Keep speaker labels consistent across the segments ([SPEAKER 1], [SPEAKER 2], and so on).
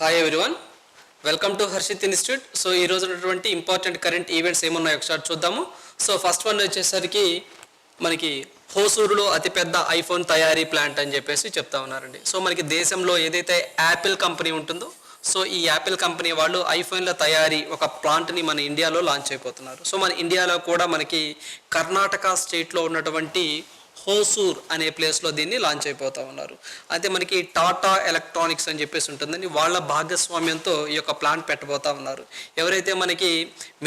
[SPEAKER 1] Hi everyone, welcome to Harshit institute. So ఈ రోజు ఉన్నటువంటి ఇంపార్టెంట్ కరెంట్ ఈవెంట్స్ ఏమున్నాయో ఒకసారి చూద్దాము. సో ఫస్ట్ వన్ వచ్చేసరికి మనకి హోసూరులో అతిపెద్ద ఐఫోన్ తయారీ ప్లాంట్ అని చెప్పేసి చెప్తా ఉన్నారండి. సో మనకి దేశంలో ఏదైతే యాపిల్ కంపెనీ ఉంటుందో, సో ఈ యాపిల్ కంపెనీ వాళ్ళు ఐఫోన్ల తయారీ ఒక ప్లాంట్ని మన ఇండియాలో లాంచ్ అయిపోతున్నారు. సో మన ఇండియాలో కూడా మనకి కర్ణాటక స్టేట్లో ఉన్నటువంటి హోసూర్ అనే ప్లేస్లో దీన్ని లాంచ్ అయిపోతూ ఉన్నారు. అయితే మనకి టాటా ఎలక్ట్రానిక్స్ అని చెప్పేసి ఉంటుందని వాళ్ళ భాగస్వామ్యంతో ఈ యొక్క ప్లాంట్ పెట్టబోతూ ఉన్నారు. ఎవరైతే మనకి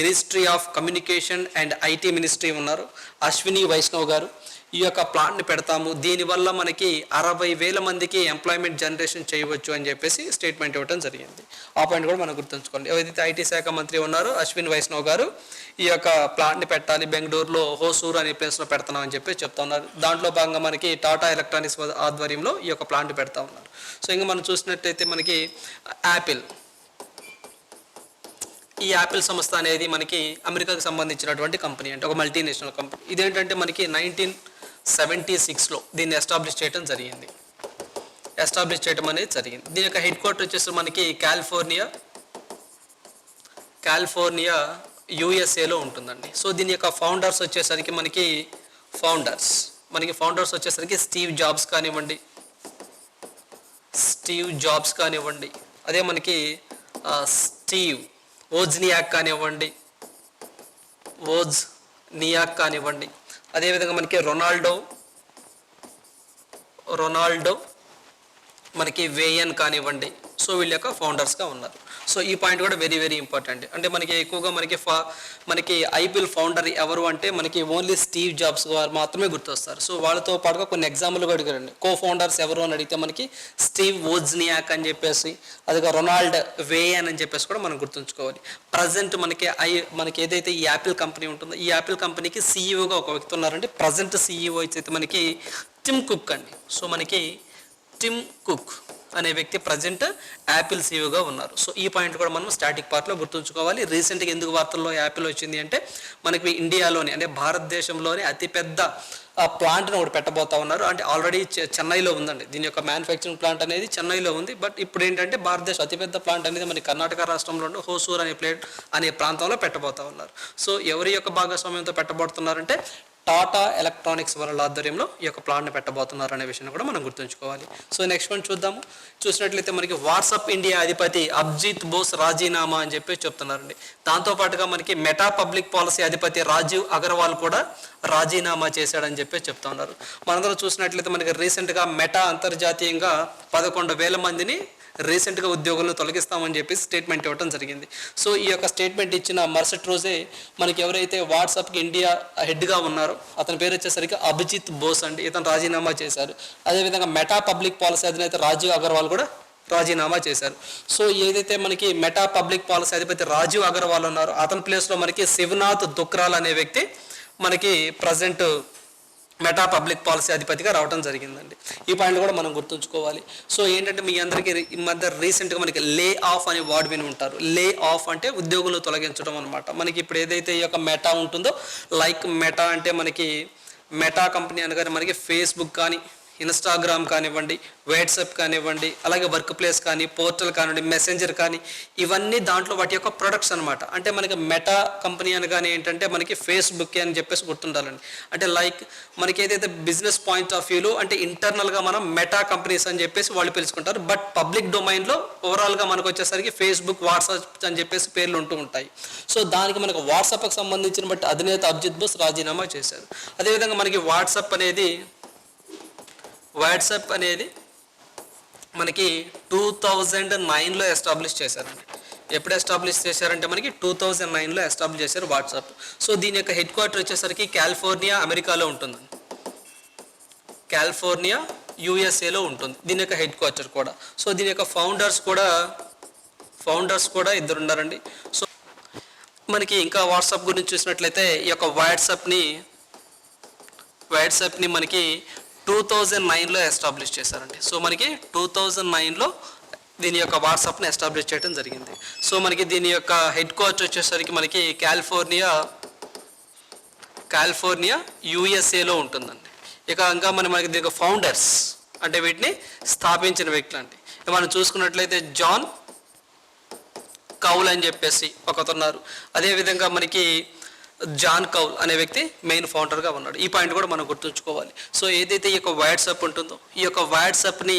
[SPEAKER 1] ministry of communication and IT ministry ఉన్నారో అశ్విని వైష్ణవ్ గారు ఈ యొక్క ప్లాంట్ని పెడతాము, దీనివల్ల మనకి 60,000 మందికి ఎంప్లాయ్మెంట్ జనరేషన్ చేయవచ్చు అని చెప్పేసి స్టేట్మెంట్ ఇవ్వడం జరిగింది. ఆ పాయింట్ కూడా మనం గుర్తుంచుకోవాలి. ఎవరైతే ఐటీ శాఖ మంత్రి ఉన్నారో అశ్విన్ వైష్ణవ్ గారు ఈ యొక్క ప్లాంట్ని పెట్టాలి, బెంగళూరులో హోసూర్ అనే ప్లేస్లో పెడతాం అని చెప్పి చెప్తా ఉన్నారు. దాంట్లో భాగంగా మనకి టాటా ఎలక్ట్రానిక్స్ ఆధ్వర్యంలో ఈ యొక్క ప్లాంట్ పెడతా ఉన్నారు. సో ఇంకా మనం చూసినట్టయితే మనకి యాపిల్, ఈ యాపిల్ సంస్థ అనేది మనకి అమెరికాకు సంబంధించినటువంటి కంపెనీ, అంటే ఒక మల్టీనేషనల్ కంపెనీ. ఇదేంటంటే మనకి 1976లో దీన్ని ఎస్టాబ్లిష్ చేయడం జరిగింది. దీని యొక్క హెడ్ క్వార్టర్ వచ్చేసి మనకి కాలిఫోర్నియా యుఎస్ఏలో ఉంటుందండి. సో దీని యొక్క ఫౌండర్స్ వచ్చేసరికి మనకి ఫౌండర్స్ వచ్చేసరికి స్టీవ్ జాబ్స్ కానివ్వండి, అదే మనకి స్టీవ్ ఓజ్నియాక్ కానివ్వండి, అదేవిధంగా మనకి రొనాల్డో మనకి వేయన్ కానివ్వండి. సో వీళ్ళ యొక్క ఫౌండర్స్గా ఉన్నారు. సో ఈ పాయింట్ కూడా వెరీ వెరీ ఇంపార్టెంట్. అంటే మనకి ఎక్కువగా మనకి ఐపిఎల్ ఫౌండర్ ఎవరు అంటే మనకి ఓన్లీ స్టీవ్ జాబ్స్ గారు మాత్రమే గుర్తొస్తారు. సో వాళ్ళతో పాటుగా కొన్ని ఎగ్జాంపుల్ కూడా అడిగారండి. కో ఫౌండర్స్ ఎవరు అని అడిగితే మనకి స్టీవ్ ఓజ్నియాక్ అని చెప్పేసి, అదిగా రొనాల్డ్ వేయన్ అని చెప్పేసి కూడా మనం గుర్తుంచుకోవాలి. ప్రజెంట్ మనకి ఏదైతే ఈ యాపిల్ కంపెనీ ఉంటుందో ఈ యాపిల్ కంపెనీకి సీఈఓగా ఒక వ్యక్తి ఉన్నారండి. ప్రజెంట్ సీఈఓ అయితే మనకి టిమ్ కుక్ అండి. సో మనకి టిమ్ కుక్ అనే వ్యక్తి ప్రజెంట్ యాపిల్ సీఈఓగా ఉన్నారు. సో ఈ పాయింట్ కూడా మనం స్టాటిక్ పార్ట్లో గుర్తుంచుకోవాలి. రీసెంట్గా ఎందుకు వార్తల్లో యాపిల్ వచ్చింది అంటే మనకి ఇండియాలోని అంటే భారతదేశంలోని అతిపెద్ద ప్లాంట్ని ఒకటి పెట్టబోతా ఉన్నారు. అంటే ఆల్రెడీ చెన్నైలో ఉందండి. దీని యొక్క మ్యానుఫ్యాక్చరింగ్ ప్లాంట్ అనేది చెన్నైలో ఉంది. బట్ ఇప్పుడు ఏంటంటే భారతదేశ అతిపెద్ద ప్లాంట్ అనేది మన కర్ణాటక రాష్ట్రంలో హోసూర్ అనే ప్రాంతంలో పెట్టబోతా ఉన్నారు. సో ఎవరి యొక్క భాగస్వామ్యంతో పెట్టబోతున్నారంటే టాటా ఎలక్ట్రానిక్స్ వాళ్ళ ఆధ్వర్యంలో ఈ యొక్క ప్లాంట్ని పెట్టబోతున్నారు అనే విషయాన్ని కూడా మనం గుర్తుంచుకోవాలి. సో నెక్స్ట్ వన్ చూసినట్లయితే మనకి వాట్సాప్ ఇండియా అధిపతి అభిజిత్ బోస్ రాజీనామా అని చెప్పి చెప్తున్నారండి. దాంతోపాటుగా మనకి మెటా పబ్లిక్ పాలసీ అధిపతి రాజీవ్ అగర్వాల్ కూడా రాజీనామా చేశాడని చెప్పి చెప్తా ఉన్నారు. మనందరం చూసినట్లయితే మనకి రీసెంట్గా మెటా అంతర్జాతీయంగా 11,000 మందిని రీసెంట్గా ఉద్యోగులను తొలగిస్తామని చెప్పి స్టేట్మెంట్ ఇవ్వడం జరిగింది. సో ఈ యొక్క స్టేట్మెంట్ ఇచ్చిన మరుసటి రోజే మనకి ఎవరైతే వాట్సాప్కి ఇండియా హెడ్గా ఉన్నారో అతని పేరు వచ్చేసరికి అభిజిత్ బోస్ అండి. ఇతను రాజీనామా చేశారు. అదేవిధంగా మెటా పబ్లిక్ పాలసీ అధినేత రాజీవ్ అగర్వాల్ కూడా రాజీనామా చేశారు. సో ఏదైతే మనకి మెటా పబ్లిక్ పాలసీ అధిపతి రాజీవ్ అగర్వాల్ ఉన్నారో అతని ప్లేస్లో మనకి శివనాథ్ దుక్రాల్ అనే వ్యక్తి మనకి ప్రజెంట్ మెటా పబ్లిక్ పాలసీ అధిపతిగా రావడం జరిగిందండి. ఈ పాయింట్ కూడా మనం గుర్తుంచుకోవాలి. సో ఏంటంటే మీ అందరికీ ఈ మధ్య రీసెంట్గా మనకి లే ఆఫ్ అనే వర్డ్ విని ఉంటారు. లే ఆఫ్ అంటే ఉద్యోగులు తొలగించడం అనమాట. మనకి ఇప్పుడు ఏదైతే ఈ యొక్క మెటా ఉంటుందో, లైక్ మెటా అంటే మనకి మెటా కంపెనీ అనగానే మనకి ఫేస్బుక్ కానీ, ఇన్స్టాగ్రామ్ కానివ్వండి, వాట్సాప్ కానివ్వండి, అలాగే వర్క్ ప్లేస్ కానీ, పోర్టల్ కానివ్వండి, మెసెంజర్ కానీ, ఇవన్నీ దాంట్లో వాటి యొక్క ప్రొడక్ట్స్ అనమాట. అంటే మనకి మెటా కంపెనీ అనగానే ఏంటంటే మనకి ఫేస్బుక్ అని చెప్పేసి గుర్తుండాలండి. అంటే లైక్ మనకి ఏదైతే బిజినెస్ పాయింట్ ఆఫ్ వ్యూలో అంటే ఇంటర్నల్గా మనం మెటా కంపెనీస్ అని చెప్పేసి వాళ్ళు పిలుచుకుంటారు. బట్ పబ్లిక్ డొమైన్లో ఓవరాల్గా మనకు వచ్చేసరికి ఫేస్బుక్, వాట్సాప్ అని చెప్పేసి పేర్లు ఉంటూ ఉంటాయి. సో దానికి మనకు వాట్సాప్కి సంబంధించిన బట్టి అధినేత అభిజిత్ బోస్ రాజీనామా చేశారు. అదేవిధంగా మనకి వాట్సాప్ అనేది మనకి 2009లో ఎస్టాబ్లిష్ చేశారండి. ఎప్పుడు ఎస్టాబ్లిష్ చేశారంటే మనకి 2009లో ఎస్టాబ్లిష్ చేశారు వాట్సాప్. సో దీని యొక్క హెడ్ క్వార్టర్ వచ్చేసరికి కాలిఫోర్నియా అమెరికాలో ఉంటుందండి. కాలిఫోర్నియా యుఎస్ఏలో ఉంటుంది దీని యొక్క హెడ్ క్వార్టర్ కూడా. సో దీని యొక్క ఫౌండర్స్ కూడా ఇద్దరు ఉన్నారండి. సో మనకి ఇంకా వాట్సాప్ గురించి చూసినట్లయితే ఈ యొక్క వాట్సాప్ని మనకి 2009లో ఎస్టాబ్లిష్ చేశారండి. సో మనకి 2009లో దీని యొక్క వాట్సాప్ని ఎస్టాబ్లిష్ చేయడం జరిగింది. సో మనకి దీని యొక్క హెడ్ క్వార్టర్ వచ్చేసరికి మనకి కాలిఫోర్నియా యుఎస్ఏలో ఉంటుందండి. ఇంకా మనకి దీని ఫౌండర్స్ అంటే వీటిని స్థాపించిన వ్యక్తులు అండి. మనం చూసుకున్నట్లయితే జాన్ కౌల్ అని చెప్పేసి ఒకతున్నారు. అదేవిధంగా మనకి జాన్ కౌల్ అనే వ్యక్తి మెయిన్ ఫౌండర్గా ఉన్నాడు. ఈ పాయింట్ కూడా మనం గుర్తుంచుకోవాలి. సో ఏదైతే ఈ యొక్క వాట్సాప్ ఉంటుందో, ఈ యొక్క వాట్సాప్ని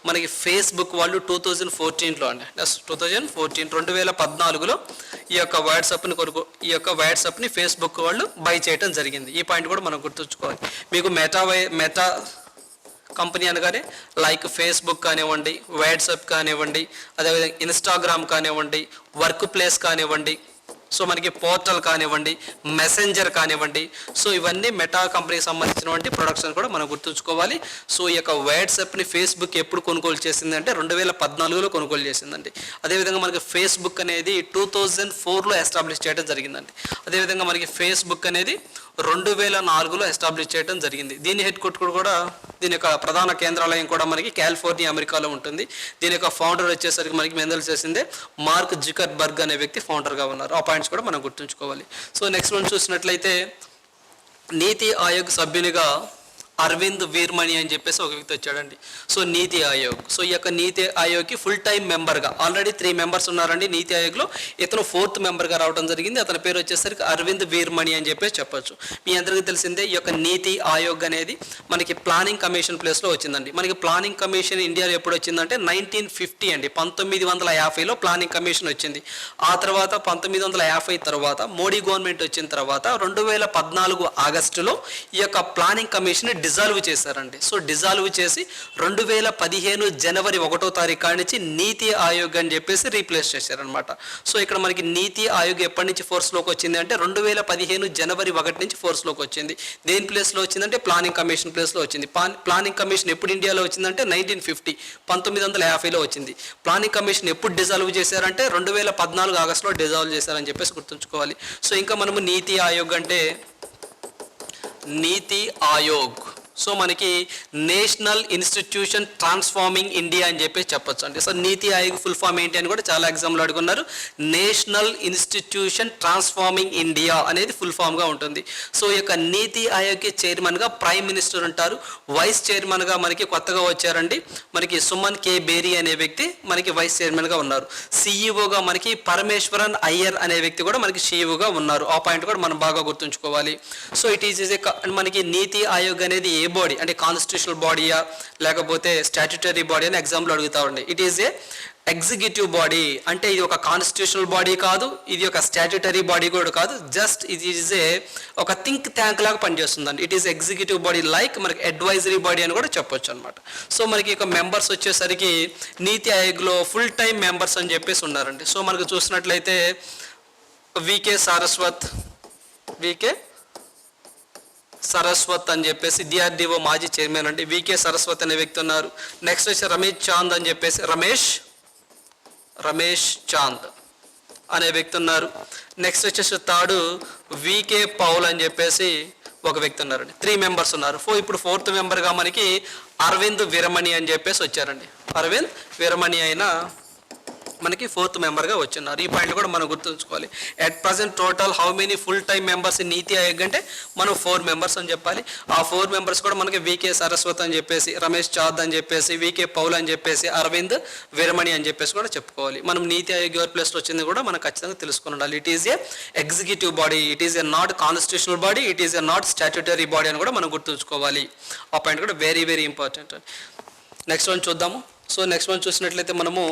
[SPEAKER 1] మనకి ఫేస్బుక్ వాళ్ళు 2014లో అండి, 2014లో ఈ యొక్క వాట్సాప్ని ఫేస్బుక్ వాళ్ళు బై చేయడం జరిగింది. ఈ పాయింట్ కూడా మనం గుర్తుంచుకోవాలి. మీకు మెటా కంపెనీ అనగానే లైక్ ఫేస్బుక్ కానివ్వండి, వాట్సాప్ కానివ్వండి, అదేవిధంగా ఇన్స్టాగ్రామ్ కానివ్వండి, వర్క్ ప్లేస్ కానివ్వండి, సో మనకి పోర్టల్ కానివ్వండి, మెసెంజర్ కానివ్వండి, సో ఇవన్నీ మెటా కంపెనీకి సంబంధించినటువంటి ప్రొడక్ట్స్ కూడా మనం గుర్తుంచుకోవాలి. సో ఈ యొక్క వాట్సాప్ని ఫేస్బుక్ ఎప్పుడు కొనుగోలు చేసిందంటే 2014లో కొనుగోలు చేసిందండి. అదేవిధంగా మనకి ఫేస్బుక్ అనేది 2004లో ఎస్టాబ్లిష్ చేయడం జరిగిందండి. అదేవిధంగా మనకి ఫేస్బుక్ అనేది 2004లో ఎస్టాబ్లిష్ చేయడం జరిగింది. దీని హెడ్ క్వార్టర్ కూడా, దీని యొక్క ప్రధాన కేంద్రాలయం కూడా మనకి కాలిఫోర్నియా, అమెరికాలో ఉంటుంది. దీని యొక్క ఫౌండర్ వచ్చేసరికి మనకి మెందల్ చేసిందే మార్క్ జుకర్బర్గ్ అనే వ్యక్తి ఫౌండర్గా ఉన్నారు. ఆ పాయింట్స్ కూడా మనం గుర్తుంచుకోవాలి. సో నెక్స్ట్ వన్ చూసినట్లయితే నీతి ఆయోగ్ సభ్యునిగా అరవింద్ వీర్మణి అని చెప్పేసి ఒక వ్యక్తి వచ్చాడండి. సో నీతి ఆయోగ్, సో ఈ యొక్క నీతి ఆయోగ్కి ఫుల్ టైం మెంబర్గా ఆల్రెడీ 3 మెంబర్స్ ఉన్నారండి నీతి ఆయోగ్లో. ఇతను 4th మెంబర్గా రావడం జరిగింది. అతని పేరు వచ్చేసరికి అరవింద్ వీర్మణి అని చెప్పేసి చెప్పొచ్చు. మీ అందరికీ తెలిసిందే ఈ యొక్క నీతి ఆయోగ్ అనేది మనకి ప్లానింగ్ కమిషన్ ప్లేస్లో వచ్చిందండి. మనకి ప్లానింగ్ కమిషన్ ఇండియాలో ఎప్పుడు వచ్చిందంటే 1950 అండి, 1950లో ప్లానింగ్ కమిషన్ వచ్చింది. ఆ తర్వాత 1950 తర్వాత మోడీ గవర్నమెంట్ వచ్చిన తర్వాత 2014 ఆగస్టులో ఈ యొక్క ప్లానింగ్ కమిషన్ డిజాల్వ్ చేశారండి. సో డిజాల్వ్ చేసి 2015 జనవరి 1వ తారీఖు నుంచి నీతి ఆయోగ్ అని చెప్పేసి రీప్లేస్ చేశారనమాట. సో ఇక్కడ మనకి నీతి ఆయోగ్ ఎప్పటి నుంచి ఫోర్స్లోకి వచ్చింది అంటే 2015 జనవరి 1 నుంచి ఫోర్స్లోకి వచ్చింది. దేని ప్లేస్లో వచ్చిందంటే ప్లానింగ్ కమిషన్ ప్లేస్లో వచ్చింది. ప్లానింగ్ కమిషన్ ఎప్పుడు ఇండియాలో వచ్చిందంటే 1950, 1950లో వచ్చింది. ప్లానింగ్ కమిషన్ ఎప్పుడు డిజాల్వ్ చేశారంటే 2014 ఆగస్టులో డిజాల్వ్ చేశారని చెప్పేసి గుర్తుంచుకోవాలి. సో ఇంకా మనము నీతి ఆయోగ్ అంటే నీతి ఆయోగ్, సో మనకి నేషనల్ ఇన్స్టిట్యూషన్ ట్రాన్స్ఫార్మింగ్ ఇండియా అని చెప్పి చెప్పొచ్చు అండి. సో నీతి ఆయోగ్ ఫుల్ ఫామ్ ఏంటి అని కూడా చాలా ఎగ్జామ్లో అడుగున్నారు. నేషనల్ ఇన్స్టిట్యూషన్ ట్రాన్స్ఫార్మింగ్ ఇండియా అనేది ఫుల్ ఫామ్గా ఉంటుంది. సో ఈ యొక్క నీతి ఆయోగ్కి చైర్మన్గా ప్రైమ్ మినిస్టర్ ఉంటారు. వైస్ చైర్మన్గా మనకి కొత్తగా వచ్చారండి, మనకి సుమన్ కే బేరీ అనే వ్యక్తి మనకి వైస్ చైర్మన్గా ఉన్నారు. సిఇఓగా మనకి పరమేశ్వరన్ అయ్యర్ అనే వ్యక్తి కూడా మనకి సిఇఓగా ఉన్నారు. ఆ పాయింట్ కూడా మనం బాగా గుర్తుంచుకోవాలి. సో ఇట్ ఈజ్ మనకి నీతి ఆయోగ్ అనేది ఏ బాడీ అంటే కాన్స్టిట్యూషనల్ బాడీయా లేకపోతే స్టాట్యుటరీ బాడీ అని ఎగ్జామ్లో అడుగుతా ఉండే. It is a executive body, అంటే ఇది ఒక కాన్స్టిట్యూషనల్ బాడీ కాదు, ఇది ఒక స్టాట్యుటరీ బాడీ కూడా కాదు, జస్ట్ ఇది ఈజ్ ఏ ఒక థింక్ ట్యాంక్ లాగా పనిచేస్తుందండి. It is executive body like మనకి అడ్వైజరీ బాడీ అని కూడా చెప్పొచ్చు అనమాట. సో మనకి ఇక మెంబర్స్ వచ్చేసరికి నీతి ఆయోగ్లో ఫుల్ టైం మెంబర్స్ అని చెప్పేసి ఉన్నారండి. సో మనకు చూసినట్లయితే వికే సరస్వత్ అని చెప్పేసి డిఆర్డిఓ మాజీ చైర్మన్ అండి, వికే సరస్వత్ అనే వ్యక్తి ఉన్నారు. నెక్స్ట్ వచ్చి రమేష్ చాంద్ అని చెప్పేసి రమేష్ చాంద్ అనే వ్యక్తి ఉన్నారు. నెక్స్ట్ వచ్చేసి థర్డ్ వికే పౌల్ అని చెప్పేసి ఒక వ్యక్తి ఉన్నారండి. 3 మెంబర్స్ ఉన్నారు. ఇప్పుడు 4th మెంబర్గా మనకి అరవింద్ వీరమణి అని చెప్పేసి వచ్చారండి. అరవింద్ వీరమణి అయినా మనకి 4th మెంబర్గా వచ్చిన్నారు. ఈ పాయింట్ కూడా మనం గుర్తుంచుకోవాలి. At present total how many full time members in నీతి ఆయోగ్ అంటే మనం 4 మెంబర్స్ అని చెప్పాలి. ఆ 4 మెంబర్స్ కూడా మనకి వికే సరస్వత్ అని చెప్పేసి, రమేష్ చాద్ అని చెప్పేసి, వికే పౌల్ అని చెప్పేసి, అరవింద్ వీరమణి అని చెప్పేసి కూడా చెప్పుకోవాలి. మనం నీతి ఆయోగ్ ఎవరి ప్లేస్లో వచ్చింది కూడా మనం ఖచ్చితంగా తెలుసుకుని ఉండాలి. It is a executive body, it is a not constitutional body, it is a not statutory body అని కూడా మనం గుర్తుంచుకోవాలి. ఆ పాయింట్ కూడా very very important. Next one చూద్దాము. సో నెక్స్ట్ వన్ చూసినట్లయితే మనము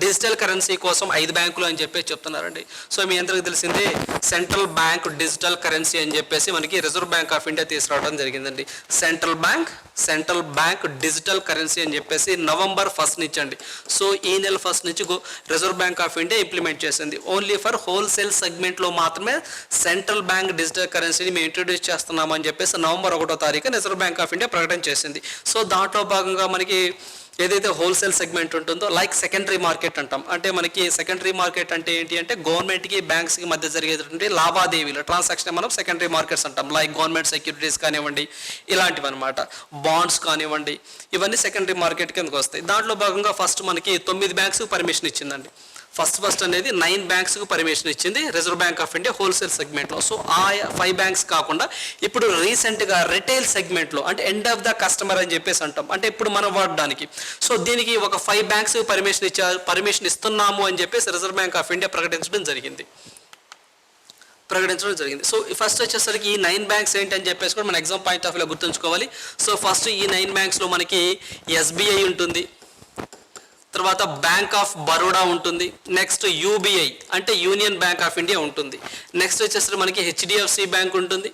[SPEAKER 1] డిజిటల్ కరెన్సీ కోసం 5 బ్యాంకులు అని చెప్పేసి చెప్తున్నారండి. సో మీ అందరికీ తెలిసిందే సెంట్రల్ బ్యాంక్ డిజిటల్ కరెన్సీ అని చెప్పేసి మనకి రిజర్వ్ బ్యాంక్ ఆఫ్ ఇండియా తీసుకురావడం జరిగిందండి. సెంట్రల్ బ్యాంక్ డిజిటల్ కరెన్సీ అని చెప్పేసి నవంబర్ 1 నుంచి అండి. సో ఈ నెల 1 నుంచి reserve bank of India implement చేసింది. ఓన్లీ ఫర్ హోల్సేల్ సెగ్మెంట్లో మాత్రమే సెంట్రల్ బ్యాంక్ డిజిటల్ కరెన్సీని మేము ఇంట్రొడ్యూస్ చేస్తున్నామని చెప్పేసి నవంబర్ 1వ తారీఖు రిజర్వ్ బ్యాంక్ ఆఫ్ ఇండియా ప్రకటన చేసింది. సో దాంట్లో భాగంగా మనకి ఏదైతే హోల్సేల్ సెగ్మెంట్ ఉంటుందో లైక్ సెకండరీ మార్కెట్ అంటాం. అంటే మనకి సెకండరీ మార్కెట్ అంటే ఏంటి అంటే గవర్నమెంట్కి బ్యాంక్స్కి మధ్య జరిగేటువంటి లావాదేవీలు ట్రాన్సాక్షన్ మనం సెకండరీ మార్కెట్స్ అంటాం. లైక్ గవర్నమెంట్ సెక్యూరిటీస్ కానివ్వండి, ఇలాంటివి అనమాట, బాండ్స్ కానివ్వండి, ఇవన్నీ సెకండరీ మార్కెట్ కిందకు వస్తాయి. దాంట్లో భాగంగా ఫస్ట్ మనకి 9 బ్యాంక్స్కి పర్మిషన్ ఇచ్చిందండి. ఫస్ట్ అనేది 9 బ్యాంక్స్కు పర్మిషన్ ఇచ్చింది reserve bank of India wholesale సెగ్మెంట్లో. సో ఆ 5 బ్యాంక్స్ కాకుండా ఇప్పుడు రీసెంట్గా రిటైల్ సెగ్మెంట్లో అంటే ఎండ్ ఆఫ్ ద కస్టమర్ అని చెప్పేసి అంటాం, అంటే ఇప్పుడు మనం వాడడానికి. సో దీనికి ఒక 5 బ్యాంక్స్ పర్మిషన్ ఇస్తున్నాము అని చెప్పేసి రిజర్వ్ బ్యాంక్ ఆఫ్ ఇండియా ప్రకటించడం జరిగింది. సో ఫస్ట్ వచ్చేసరికి ఈ 9 బ్యాంక్స్ ఏంటి అని చెప్పేసి కూడా మన ఎగ్జామ్ పాయింట్ ఆఫ్ వ్యూలో గుర్తుంచుకోవాలి. సో ఫస్ట్ ఈ 9 బ్యాంక్స్లో మనకి ఎస్బీఐ ఉంటుంది, తర్వాత బ్యాంక్ ఆఫ్ బరోడా ఉంటుంది, నెక్స్ట్ యూబీఐ అంటే యూనియన్ బ్యాంక్ ఆఫ్ ఇండియా ఉంటుంది, నెక్స్ట్ వచ్చేసరికి మనకి హెచ్డిఎఫ్సి బ్యాంక్ ఉంటుంది,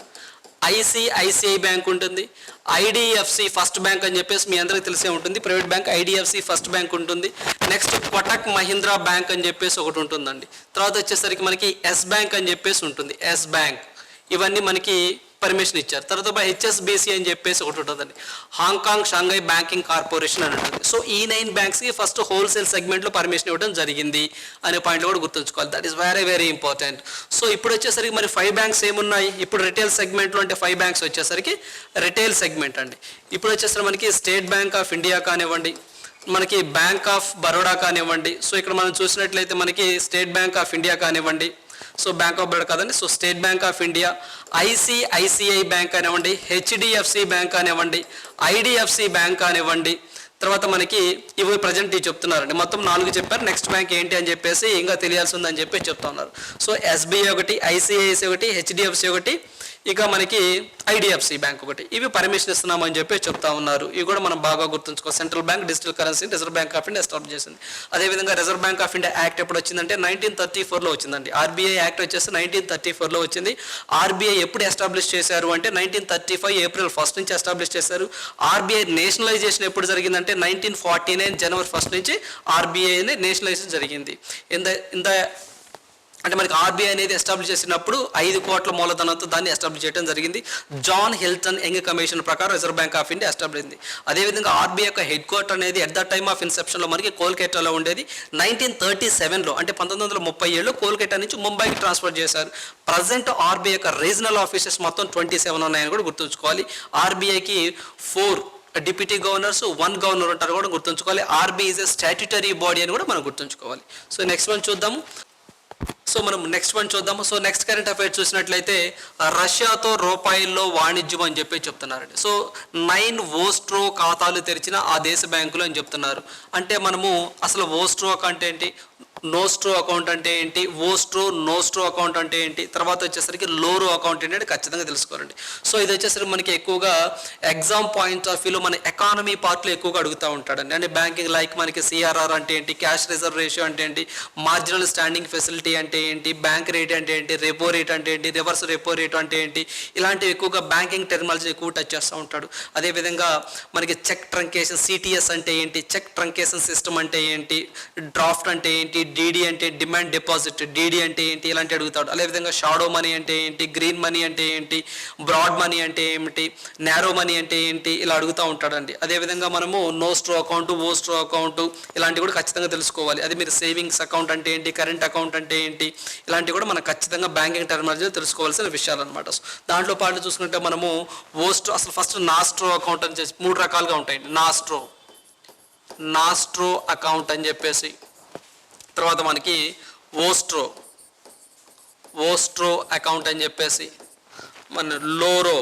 [SPEAKER 1] ఐసిఐసిఐ బ్యాంక్ ఉంటుంది, ఐడిఎఫ్సి ఫస్ట్ బ్యాంక్ అని చెప్పేసి మీ అందరికీ తెలిసే ఉంటుంది, private bank IDFC first bank ఉంటుంది, నెక్స్ట్ కోటక్ మహీంద్రా బ్యాంక్ అని చెప్పేసి ఒకటి ఉంటుందండి. తర్వాత వచ్చేసరికి మనకి ఎస్ బ్యాంక్ అని చెప్పేసి ఉంటుంది, ఎస్ బ్యాంక్. ఇవన్నీ మనకి పర్మిషన్ ఇచ్చారు. తర్వాత హెచ్ఎస్బిసి అని చెప్పేసి ఒకటి ఉంటుందండి, హాంకాంగ్ షాంఘై బ్యాంకింగ్ కార్పొరేషన్ అని ఉంటుంది. సో ఈ 9 బ్యాంక్స్కి ఫస్ట్ హోల్సేల్ సెగ్మెంట్లో పర్మిషన్ ఇవ్వడం జరిగింది అనే పాయింట్ కూడా గుర్తుంచుకోవాలి. That is very very important. So ఇప్పుడు వచ్చేసరికి మరి 5 బ్యాంక్స్ ఏమున్నాయి ఇప్పుడు రిటైల్ సెగ్మెంట్లో అంటే 5 బ్యాంక్స్ వచ్చేసరికి రిటైల్ సెగ్మెంట్ అండి. ఇప్పుడు వచ్చేసరికి మనకి స్టేట్ బ్యాంక్ ఆఫ్ ఇండియా కానివ్వండి, మనకి బ్యాంక్ ఆఫ్ బరోడా కానివ్వండి, సో ఇక్కడ మనం చూసినట్లయితే మనకి స్టేట్ బ్యాంక్ ఆఫ్ ఇండియా కానివ్వండి, సో బ్యాంక్ ఆఫ్ బరోడా కాదండి, so state bank of India, ICICI bank కానివ్వండి, హెచ్డిఎఫ్సి బ్యాంక్ కానివ్వండి, ఐడిఎఫ్సి బ్యాంక్ కానివ్వండి, తర్వాత మనకి ఇవి ప్రజెంట్ చెప్తున్నారండి. మొత్తం 4 చెప్పారు. నెక్స్ట్ బ్యాంక్ ఏంటి అని చెప్పేసి ఇంకా తెలియాల్సి ఉందని చెప్పి చెప్తా ఉన్నారు. సో ఎస్బీఐ ఒకటి, ఐసిఐసిఐ ఒకటి, హెచ్డిఎఫ్సి ఒకటి, ఇక మనకి ఐడిఎఫ్సి బ్యాంక్ ఒకటి, ఇవి పర్మిషన్ ఇస్తున్నామని చెప్పి చెప్తా ఉన్నారు. ఇవి కూడా మనం బాగా గుర్తుంచుకో. Central bank digital currency reserve bank of India establish చేసింది. అదేవిధంగా reserve bank of India act ఎప్పుడు వచ్చిందంటే 1934లో వచ్చిందండి. ఆర్బీఐ యాక్ట్ వచ్చేసి 1934లో వచ్చింది. ఆర్బీఐ ఎప్పుడు ఎస్టాబ్లిష్ చేశారు అంటే 1935 ఏప్రిల్ 1 నుంచి ఎస్టాబ్లిష్ చేశారు. ఆర్బీఐ నేషనలైజేషన్ ఎప్పుడు జరిగిందంటే 1949 జనవరి 1 నుంచి ఆర్బీఐని నేషనలైజేషన్ జరిగింది. అంటే మనకి ఆర్బీఐ అనేది ఎస్టాబ్లిష్ చేసినప్పుడు 5 కోట్ల మూలధనంతో దాన్ని ఎస్టాబ్లిష్ చేయడం జరిగింది. జాన్ హిల్టన్ యంగ్ కమిషన్ ప్రకారం reserve bank of India establish అయింది. అదేవిధంగా ఆర్బీఐ యొక్క హెడ్ క్వార్టర్ అనేది ఎట్ ద టైమ్ ఆఫ్ ఇన్సెప్షన్లో మనకి కోల్కతాలో ఉండేది. 1937లో అంటే 1937లో కోల్కతా నుంచి ముంబైకి ట్రాన్స్ఫర్ చేశారు. ప్రజెంట్ ఆర్బీఐ యొక్క రీజనల్ ఆఫీసెస్ మొత్తం 27 ఉన్నాయని కూడా గుర్తుంచుకోవాలి. ఆర్బీఐకి 4 డిప్యూటీ గవర్నర్స్, 1 గవర్నర్ ఉంటారు కూడా గుర్తుంచుకోవాలి. RBI is a statutory body అని కూడా మనం గుర్తుంచుకోవాలి. సో నెక్స్ట్ వన్ చూద్దాము. సో నెక్స్ట్ కరెంట్ అఫైర్స్ చూసినట్లయితే రష్యాతో రూపాయల్లో వాణిజ్యం అని చెప్పి చెప్తున్నారండి. సో 9 ఓస్ట్రో ఖాతాలు తెరిచిన ఆ దేశ బ్యాంకులు అని చెప్తున్నారు. అంటే మనము అసలు ఓస్ట్రో అకౌంట్ ఏంటి, నోస్ట్రో అకౌంట్ అంటే ఏంటి, ఓస్ట్రో నోస్ట్రో అకౌంట్ అంటే ఏంటి, తర్వాత వచ్చేసరికి లోరో అకౌంట్ ఏంటి ఖచ్చితంగా తెలుసుకోవాలండి. సో ఇది వచ్చేసరికి మనకి ఎక్కువగా ఎగ్జామ్ పాయింట్ ఆఫ్ వ్యూలో మన ఎకానమీ పార్ట్లో ఎక్కువగా అడుగుతూ ఉంటాడండి. అంటే బ్యాంకింగ్ లైక్ మనకి సిఆర్ఆర్ అంటే ఏంటి, క్యాష్ రిజర్వ్ రేషియో అంటే ఏంటి, మార్జినల్ స్టాండింగ్ ఫెసిలిటీ అంటే ఏంటి, బ్యాంక్ రేట్ అంటే ఏంటి, రెపో రేట్ అంటే ఏంటి, రివర్స్ రెపో రేట్ అంటే ఏంటి, ఇలాంటివి ఎక్కువగా బ్యాంకింగ్ టెర్మినాలజీ ఎక్కువ టచ్ చేస్తూ ఉంటాడు. అదేవిధంగా మనకి చెక్ ట్రంకేషన్ సిటిఎస్ అంటే ఏంటి, చెక్ ట్రంకేషన్ సిస్టమ్ అంటే ఏంటి, డ్రాఫ్ట్ అంటే ఏంటి, డీడీ అంటే డిమాండ్ డిపాజిట్, డీడీ అంటే ఏంటి, ఇలాంటి అడుగుతాడు. అదేవిధంగా షాడో మనీ అంటే ఏంటి, గ్రీన్ మనీ అంటే ఏంటి, బ్రాడ్ మనీ అంటే ఏమిటి, నారో మనీ అంటే ఏంటి, ఇలా అడుగుతూ ఉంటాడండి. అదేవిధంగా మనము నోస్ట్రో అకౌంట్, ఓస్ట్రో అకౌంట్ ఇలాంటివి కూడా ఖచ్చితంగా తెలుసుకోవాలి. అది మీరు సేవింగ్స్ అకౌంట్ అంటే ఏంటి, కరెంట్ అకౌంట్ అంటే ఏంటి, ఇలాంటివి కూడా మనం ఖచ్చితంగా బ్యాంకింగ్ టెర్మినాలజీలో తెలుసుకోవాల్సిన విషయాలు అనమాట. దాంట్లో పాటు చూసుకుంటే మనము ఓస్ట్రో అసలు ఫస్ట్ నాస్ట్రో అకౌంట్ అని చెప్పి 3 రకాలుగా ఉంటాయండి. నాస్ట్రో అకౌంట్ అని చెప్పేసి, తర్వాత మనకి ఓస్ట్రో అకౌంట్ అని చెప్పేసి, మన లోరో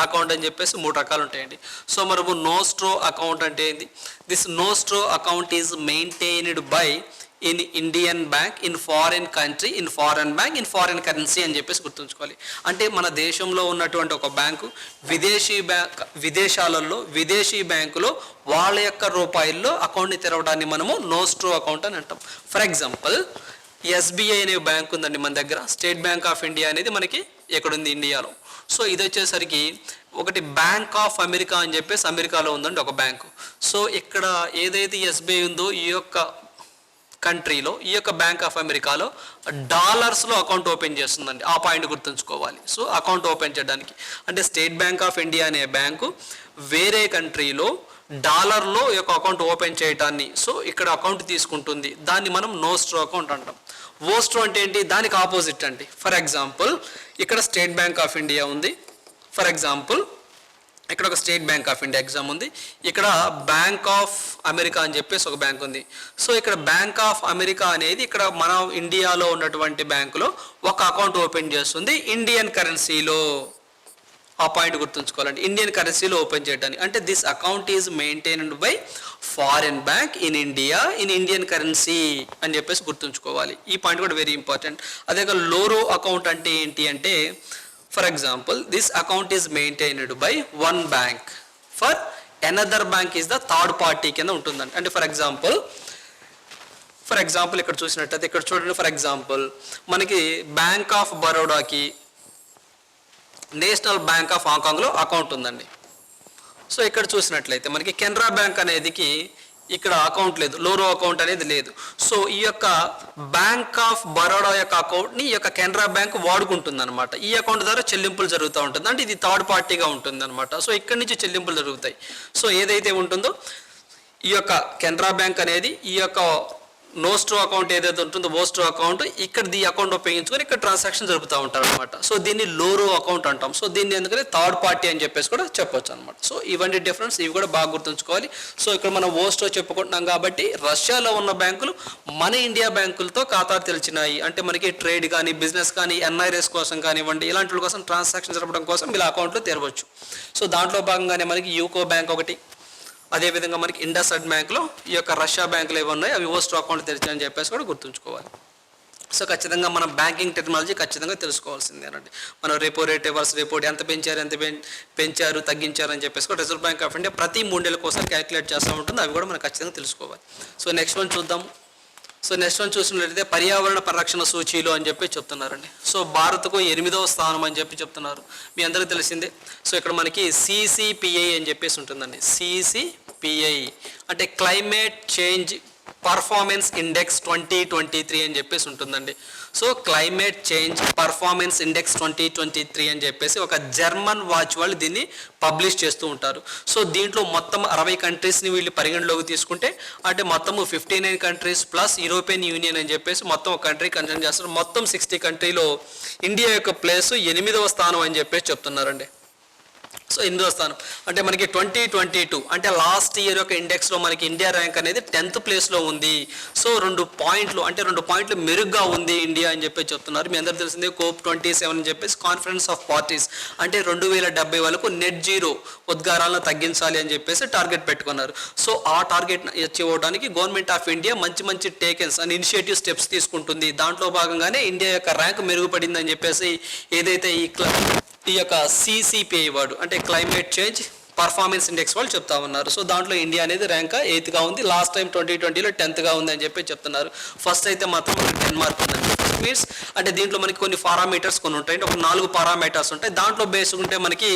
[SPEAKER 1] అకౌంట్ అని చెప్పేసి 3 రకాలు ఉంటాయండి. సో మనము నోస్ట్రో అకౌంట్ అంటే ఏంటి, this nostro account is maintained by in Indian bank, in foreign country, in foreign bank, in foreign currency అని చెప్పేసి గుర్తుంచుకోవాలి. అంటే మన దేశంలో ఉన్నటువంటి ఒక బ్యాంకు విదేశాలలో విదేశీ బ్యాంకులో వాళ్ళ యొక్క రూపాయల్లో అకౌంట్ని తెరవడాన్ని మనము నోస్ట్రో అకౌంట్ అని అంటాం. ఫర్ ఎగ్జాంపుల్ ఎస్బీఐ అనే బ్యాంక్ ఉందండి మన దగ్గర, స్టేట్ బ్యాంక్ ఆఫ్ ఇండియా అనేది మనకి ఎక్కడుంది ఇండియాలో. సో ఇది వచ్చేసరికి ఒకటి బ్యాంక్ ఆఫ్ అమెరికా అని చెప్పేసి అమెరికాలో ఉందండి ఒక బ్యాంకు. సో ఇక్కడ ఏదైతే ఎస్బీఐ ఉందో ఈ యొక్క కంట్రీలో, ఈ యొక్క బ్యాంక్ ఆఫ్ అమెరికాలో డాలర్స్లో అకౌంట్ ఓపెన్ చేస్తుందండి. ఆ పాయింట్ గుర్తుంచుకోవాలి. సో అకౌంట్ ఓపెన్ చేయడానికి అంటే స్టేట్ బ్యాంక్ ఆఫ్ ఇండియా అనే బ్యాంకు వేరే కంట్రీలో డాలర్లో ఈ యొక్క అకౌంట్ ఓపెన్ చేయటాన్ని, సో ఇక్కడ అకౌంట్ తీసుకుంటుంది, దాన్ని మనం నోస్ట్రో అకౌంట్ అంటాం. ఓస్ట్రో అంటే ఏంటి, దానికి ఆపోజిట్ అండి. ఫర్ ఎగ్జాంపుల్ ఇక్కడ స్టేట్ బ్యాంక్ ఆఫ్ ఇండియా ఉంది, ఫర్ ఎగ్జాంపుల్ ఇక్కడ ఒక state bank of India exam ఉంది, ఇక్కడ బ్యాంక్ ఆఫ్ అమెరికా అని చెప్పేసి ఒక బ్యాంక్ ఉంది. సో ఇక్కడ బ్యాంక్ ఆఫ్ అమెరికా అనేది ఇక్కడ మన ఇండియాలో ఉన్నటువంటి బ్యాంకులో ఒక అకౌంట్ ఓపెన్ చేస్తుంది ఇండియన్ కరెన్సీలో. ఆ పాయింట్ గుర్తుంచుకోవాలండి, ఇండియన్ కరెన్సీలో ఓపెన్ చేయడానికి. అంటే this account is maintained by foreign bank in India in Indian currency అని చెప్పేసి గుర్తుంచుకోవాలి. ఈ పాయింట్ కూడా వెరీ ఇంపార్టెంట్. అదే లోరో అకౌంట్ అంటే ఏంటి అంటే, for example this account is maintained by one bank for another bank is the third party కింద ఉంటుందండి. అంటే ఫర్ ఎగ్జాంపుల్ ఇక్కడ చూసినట్టయితే ఇక్కడ చూడండి, ఫర్ ఎగ్జాంపుల్ మనకి బ్యాంక్ ఆఫ్ బరోడాకి నేషనల్ బ్యాంక్ ఆఫ్ హాంకాంగ్లో అకౌంట్ ఉందండి. సో ఇక్కడ చూసినట్లయితే మనకి కెనరా బ్యాంక్ అనేదికి ఇక్కడ అకౌంట్ లేదు, లోరో అకౌంట్ అనేది లేదు. సో ఈ యొక్క బ్యాంక్ ఆఫ్ బరోడా యొక్క అకౌంట్ని ఈ యొక్క కెనరా బ్యాంక్ వాడుకుంటుంది అనమాట. ఈ అకౌంట్ ద్వారా చెల్లింపులు జరుగుతూ ఉంటుంది, అంటే ఇది థర్డ్ పార్టీగా ఉంటుంది అనమాట. సో ఇక్కడి నుంచి చెల్లింపులు జరుగుతాయి. సో ఏదైతే ఉంటుందో ఈ యొక్క కెనరా బ్యాంక్ అనేది ఈ యొక్క నోస్ట్రో అకౌంట్ ఏదైతే ఉంటుందో ఓస్ట్రో అకౌంట్ ఇక్కడ ఈ అకౌంట్ ఉపయోగించుకొని ఇక్కడ ట్రాన్సాక్షన్ జరుపుతూ ఉంటారు అనమాట. సో దీన్ని లోరో అకౌంట్ అంటాం. సో దీన్ని ఎందుకంటే థర్డ్ పార్టీ అని చెప్పేసి కూడా చెప్పొచ్చు అనమాట. సో ఇవన్నీ డిఫరెన్స్, ఇవి కూడా బాగా గుర్తుంచుకోవాలి. సో ఇక్కడ మనం ఓస్ట్రో చెప్పుకుంటున్నాం కాబట్టి రష్యాలో ఉన్న బ్యాంకులు మన ఇండియా బ్యాంకులతో ఖాతాలు తెలిసినాయి. అంటే మనకి ట్రేడ్ కానీ బిజినెస్ కానీ ఎన్ఐఆర్ఎస్ కోసం కానివ్వండి, ఇలాంటి వాళ్ళ కోసం ట్రాన్సాక్షన్ జరపడం కోసం ఇలా అకౌంట్లో తెరవచ్చు. సో దాంట్లో భాగంగానే మనకి యూకో బ్యాంక్ ఒకటి, అదేవిధంగా మనకి ఇండస్ఇండ్ బ్యాంక్లో ఈ యొక్క రష్యా బ్యాంకులు ఏవి ఉన్నాయో అవి ఓస్ట్రో అకౌంట్ తెరిచాయని చెప్పేసి కూడా గుర్తుంచుకోవాలి. సో ఖచ్చితంగా మనం బ్యాంకింగ్ టెక్నాలజీ ఖచ్చితంగా తెలుసుకోవాల్సిందేనండి. మనం రెపో రేట్, రివర్స్ రెపో ఎంత పెంచారు తగ్గించారు అని చెప్పేసి కూడా రిజర్వ్ బ్యాంక్ ఆఫ్ ఇండియా ప్రతి 3 నెలల కోసం క్యాలిక్యులేట్ చేస్తూ ఉంటుంది. అవి కూడా మనం ఖచ్చితంగా తెలుసుకోవాలి. సో నెక్స్ట్ వన్ చూద్దాము. సో నెక్స్ట్ వన్ చూసినట్లయితే పర్యావరణ పరిరక్షణ సూచీలు అని చెప్పి చెప్తున్నారండి. సో భారత్కు 8వ స్థానం అని చెప్పి చెప్తున్నారు, మీ అందరికీ తెలిసిందే. సో ఇక్కడ మనకి CCPI అని చెప్పేసి ఉంటుందండి. CCPI అంటే క్లైమేట్ చేంజ్ పర్ఫార్మెన్స్ ఇండెక్స్ 2023 అని చెప్పేసి ఉంటుందండి. So climate change performance index 2023 అని చెప్పేసి ఒక జర్మన్ వాచ్ వాళ్ళు దీన్ని పబ్లిష్ చేస్తూ ఉంటారు. సో దీంట్లో మొత్తం 60 కంట్రీస్ని వీళ్ళు పరిగణలోకి తీసుకుంటే అంటే మొత్తము 59 కంట్రీస్ ప్లస్ యూరోపియన్ యూనియన్ అని చెప్పేసి మొత్తం ఒక కంట్రీ కన్సిడర్ చేస్తారు. మొత్తం 60 కంట్రీలో ఇండియా యొక్క ప్లేస్ 8వ స్థానం అని చెప్పేసి చెప్తున్నారండి. సో 8వ స్థానం అంటే మనకి 2022 అంటే లాస్ట్ ఇయర్ యొక్క ఇండెక్స్లో మనకి ఇండియా ర్యాంక్ అనేది 10th ప్లేస్లో ఉంది. సో 2 పాయింట్లు మెరుగ్గా ఉంది ఇండియా అని చెప్పి చెప్తున్నారు. మీ అందరూ తెలిసిందే COP27 అని చెప్పేసి కాన్ఫరెన్స్ ఆఫ్ పార్టీస్ అంటే 2070 వరకు నెట్ జీరో ఉద్గారాలను తగ్గించాలి అని చెప్పేసి టార్గెట్ పెట్టుకున్నారు. సో ఆ టార్గెట్ అచీవ్ అవ్వడానికి గవర్నమెంట్ ఆఫ్ ఇండియా మంచి టేకెన్స్ అండ్ ఇనిషియేటివ్ స్టెప్స్ తీసుకుంటుంది. దాంట్లో భాగంగానే ఇండియా యొక్క ర్యాంక్ మెరుగుపడింది అని చెప్పేసి ఏదైతే ఈ యొక్క CCPI వాడు అంటే క్లైమేట్ చేంజ్ పర్ఫార్మెన్స్ ఇండెక్స్ వాళ్ళు చెప్తా ఉన్నారు. సో దాంట్లో ఇండియా అనేది ర్యాంక్ 8గా ఉంది. లాస్ట్ టైం 2020లో 10th ఉంది అని చెప్పి చెప్తున్నారు. ఫస్ట్ అయితే మాత్రం డెన్మార్క్ ఉందండి. మీన్స్ అంటే దీంట్లో మనకి కొన్ని పారామీటర్స్ కొన్ని ఉంటాయి, ఒక 4 పారామీటర్స్ ఉంటాయి. దాంట్లో బేసుకుంటే మనకి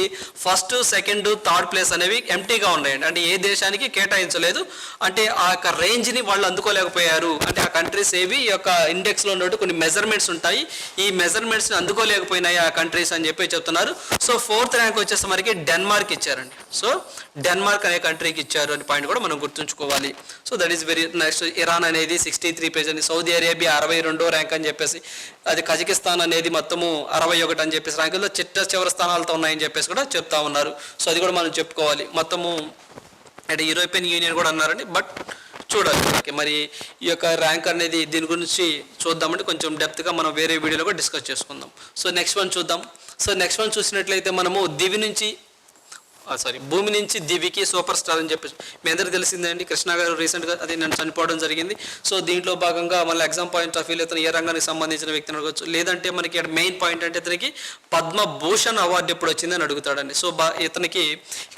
[SPEAKER 1] ఫస్ట్, సెకండ్, థర్డ్ ప్లేస్ అనేవి ఎంటీగా ఉన్నాయండి. అంటే ఏ దేశానికి కేటాయించలేదు, అంటే ఆ యొక్క రేంజ్ని వాళ్ళు అందుకోలేకపోయారు. అంటే ఆ కంట్రీస్ ఏవి ఈ యొక్క ఇండెక్స్లో ఉన్నట్టు కొన్ని మెజర్మెంట్స్ ఉంటాయి, ఈ మెజర్మెంట్స్ని అందుకోలేకపోయినాయి ఆ కంట్రీస్ అని చెప్పి చెప్తున్నారు. సో 4th ర్యాంక్ వచ్చేసి మనకి డెన్మార్క్ ఇచ్చారండి. సో డెన్మార్క్ అనే కంట్రీకి ఇచ్చారు అనే పాయింట్ కూడా మనం గుర్తుంచుకోవాలి. So that is very next. Iran అనేది 63 పేజ్ అని, సౌదీ అరేబియా 62వ ర్యాంక్ అని చెప్పేసి, అది కజకిస్తాన్ అనేది మొత్తము 61 అని చెప్పేసి ర్యాంకుల్లో చివరి స్థానాలతో ఉన్నాయని చెప్పేసి కూడా చెప్తా ఉన్నారు. సో అది కూడా మనం చెప్పుకోవాలి. మొత్తము అంటే యూరోపియన్ యూనియన్ కూడా అన్నారండి. బట్ చూడాలి ఓకే, మరి ఈ యొక్క ర్యాంక్ అనేది దీని గురించి చూద్దామంటే కొంచెం డెప్త్గా మనం వేరే వీడియోలో కూడా డిస్కస్ చేసుకుందాం. సో నెక్స్ట్ వన్ చూద్దాం. సో నెక్స్ట్ వన్ చూసినట్లయితే మనము భూమి నుంచి దివికి సూపర్ స్టార్ అని చెప్పేసి మీ అందరికీ తెలిసిందండి. కృష్ణ గారు రీసెంట్గా అది నేను చనిపోవడం జరిగింది. సో దీంట్లో భాగంగా మళ్ళీ ఎగ్జామ్ పాయింట్ ఆఫ్ వ్యూలో ఇతను ఏ రంగానికి సంబంధించిన వ్యక్తిని అడగచ్చు, లేదంటే మనకి మెయిన్ పాయింట్ అంటే ఇతనికి పద్మభూషణ్ అవార్డు ఎప్పుడు వచ్చిందని అడుగుతాడండి. సో ఇతనికి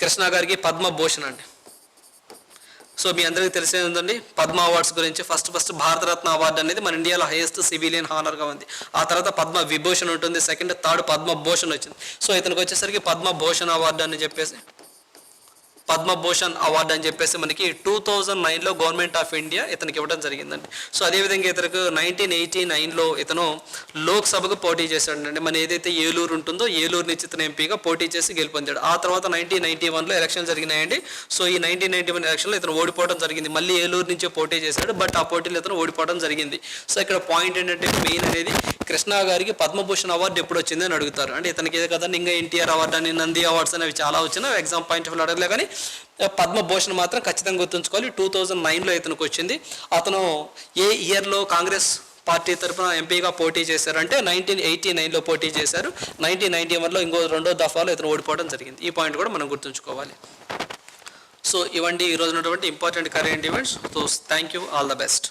[SPEAKER 1] కృష్ణ గారికి పద్మభూషణ్ అండి. సో మీ అందరికీ తెలిసే ఉందండి పద్మ అవార్డ్స్ గురించి. ఫస్ట్ భారతరత్న అవార్డు అనేది మన ఇండియాలో హైయెస్ట్ సివిలియన్ హానర్గా ఉంది. ఆ తర్వాత పద్మ విభూషణ్ ఉంటుంది, సెకండ్, థర్డ్ పద్మభూషణ్ వచ్చింది. సో ఇతనికి వచ్చేసరికి పద్మభూషణ్ అవార్డు అని చెప్పేసి పద్మభూషణ్ అవార్డు అని చెప్పేసి మనకి 2009లో గవర్నమెంట్ ఆఫ్ ఇండియా ఇతనికి ఇవ్వడం జరిగిందండి. సో అదేవిధంగా ఇతనికి 1989లో ఇతను లోక్సభకు పోటీ చేశాడండి. మన ఏదైతే ఏలూరు ఉంటుందో ఏలూరు నుంచి ఇతను ఎంపీగా పోటీ చేసి గెలుపొందాడు. ఆ తర్వాత 1991లో ఎలక్షన్ జరిగినాయండి. సో ఈ 1991 ఎలక్షన్లో ఇతను ఓడిపోవడం జరిగింది. మళ్ళీ ఏలూరు నుంచే పోటీ చేశాడు, బట్ ఆ పోటీలో ఇతను ఓడిపోవడం జరిగింది. సో ఇక్కడ పాయింట్ ఏంటంటే మెయిన్ అనేది కృష్ణ గారికి పద్మభూషణ్ అవార్డు ఎప్పుడు వచ్చింది అని అడుగుతారు. అంటే ఇతనికి ఏదో కదండి ఇంకా ఎన్టీఆర్ అవార్డు అని నంది అవార్డ్స్ అనేవి చాలా వచ్చినా ఎగ్జామ్ పాయింట్ ఆఫ్ అడగలే, కానీ పద్మభూషణ్ మాత్రం ఖచ్చితంగా గుర్తుంచుకోవాలి. 2009లో ఇతనికి వచ్చింది. అతను ఏ ఇయర్లో కాంగ్రెస్ పార్టీ తరఫున ఎంపీగా పోటీ చేశారు అంటే 1989లో పోటీ చేశారు. 1991లో ఇంకో రెండో దఫాలో ఇతను ఓడిపోవడం జరిగింది. ఈ పాయింట్ కూడా మనం గుర్తుంచుకోవాలి. సో ఇవండి ఈరోజు ఉన్నటువంటి important current events. So thank you, all the best.